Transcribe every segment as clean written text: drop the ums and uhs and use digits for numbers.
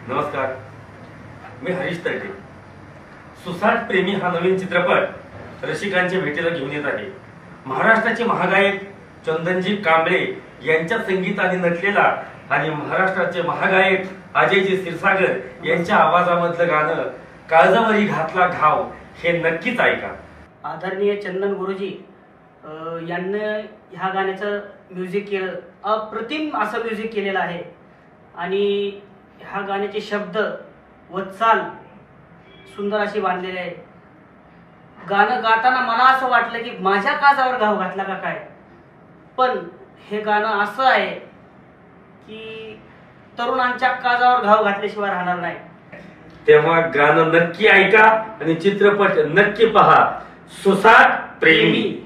नमस्कार, मी हरीश तरटे. सुसाट प्रेमी हा नवीन चित्रपट रसिकांच्या भेटीला घेऊन येत आहे. महाराष्ट्राचे महागायक चंदनजी कांबळे यांच्या संगीताने नटलेला आणि महाराष्ट्राचे महागायक अजयजी क्षीरसागर यांच्या आवाजामधलं गाणं काळजावरी घातला घाव हे नक्कीच ऐका. आदरणीय चंदन गुरुजी यांनी ह्या गाण्याचं म्युझिक केलं. अप्रतिम असं म्युझिक केलेलं आहे आणि ह्या गाण्याचे शब्द व चाल सुंदर अशी बांधलेले आहे. गाणं गाताना मला असं वाटलं की माझ्या काळजावर घाव घातला का काय, पण हे गाणं असं आहे की तरुणांच्या काळजावर घाव घातल्याशिवाय राहणार नाही. तेव्हा गाणं नक्की ऐका आणि चित्रपट नक्की पहा. सुसाट प्रेमी.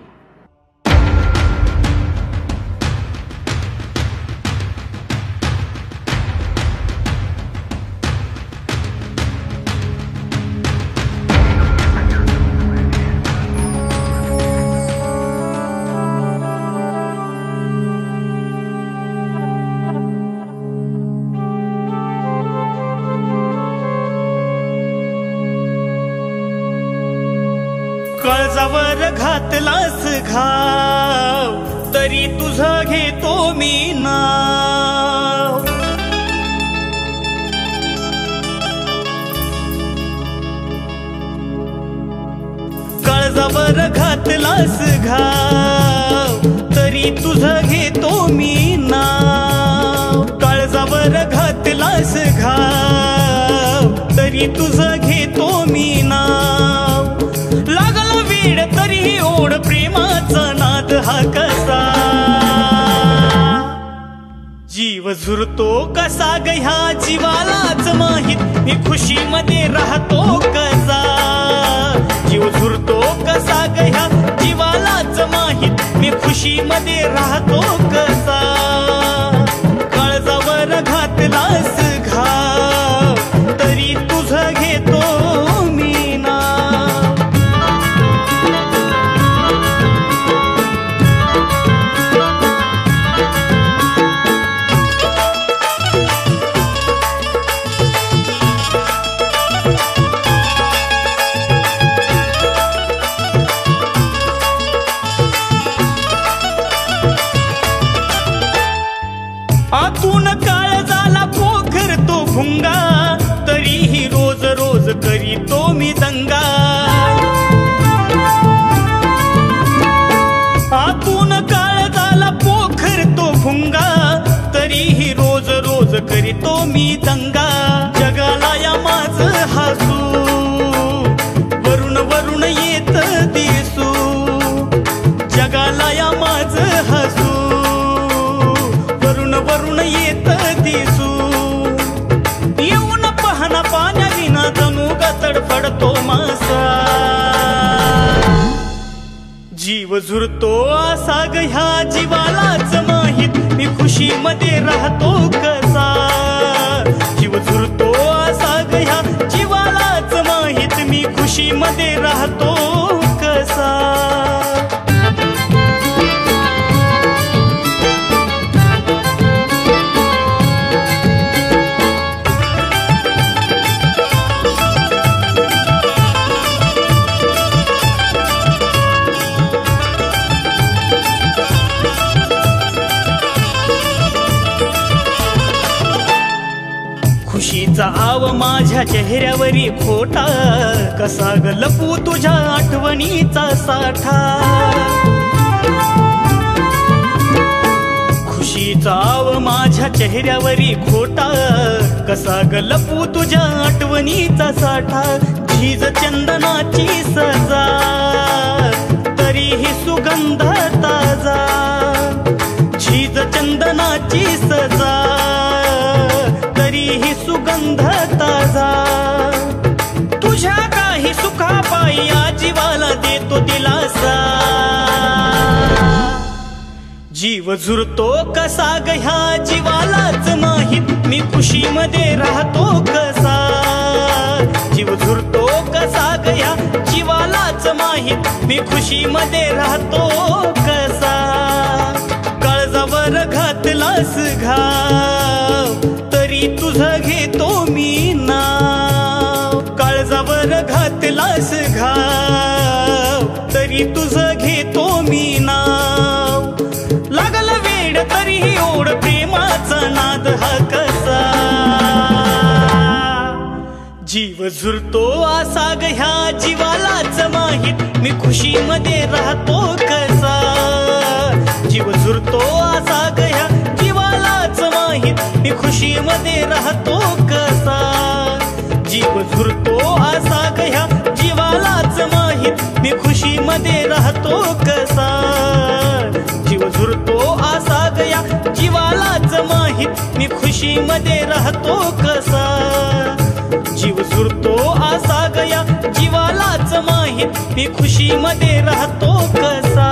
काळजावर घातलास घाव तरी तुझं घेतो मी नाव. काळजावर घातलास घाव तरी तुझं घेतो मी नाव. काळजावर घातलास घाव तरी तुझं घेतो मी नाव. लागला वेड तरीही ओढ प्रेमाचा नाद हा कसा. जीव झुरतो कसा ग ह्या जीवालाच माहीत मी खुशीमध्ये राहतो कसा. जीव झुरतो कसा ग ह्या जीवालाच माहीत मी खुशीमध्ये राहतो कसा. काळजावर घातलास घाव तरी तुझं घेतो मी नाव. आतून काळजाला पोखरतो भुंगा तरीही रोज रोज करीतो मी दंगा. आतून काळजाला पोखरतो भुंगा तरीही रोज रोज करीतो मी दंगा. जगाला या माझं हसू वरून वरून येत दिसू. जगाला या माझं हसू वरून येत दिसू. येऊन पाहना पाण्या विना जणू तडफडतो मासा. जीव झुरतो असा ग ह्या जीवालाच माहीत मी खुशीमध्ये राहतो कसा. जीव झुरतो असा ग ह्या जीवालाच माहीत मी खुशीमध्ये राहतो कसा. खुशीचा आव माझ्या चेहऱ्यावरी खोटा कसा ग लपू तुझ्या आठवणीचा साठा. खुशीचा आव माझ्या चेहऱ्यावरी खोटा कसा ग लपू तुझ्या आठवणीचा साठा. झीज चंदनाची सजा तरीही सुगंध ताजा. झीज चंदनाची सजा तरीही सुगंध ताजा. तुझ्या काही सुखापायी या जीवाला देतो दिलासा. जीव झुरतो कसा ग ह्या जीवालाच माहीत मी खुशीमध्ये राहतो कसा. जीव झुरतो कसा ग ह्या जीवालाच माहीत मी खुशीमध्ये राहतो कसा. काळजावर घातलास घाव तरी तरी तुझं घेतो मी नाव. काळजावर घातलास घाव तरी तुझं घेतो मी नाव. लागलं वेड तरीही ओढ प्रेमाचा नाद हा कसा. जीव झुरतो असा ग ह्या जीवालाच माहीत मी खुशीमध्ये राहतो कसा. जीव झुरतो असा ग ह्या जीवालाच माहीत मी खुशीमध्ये राहतो कसा. जीव झुरतो असा ग ह्या जीवालाच माहीत मी खुशीमध्ये राहतो कसा. जीव झुरतो असा ग या जीवालाच माहीत मी खुशीमध्ये राहतो कसा. जीव झुरतो असा ग या जीवालाच माहीत मी खुशीमध्ये राहतो कसा.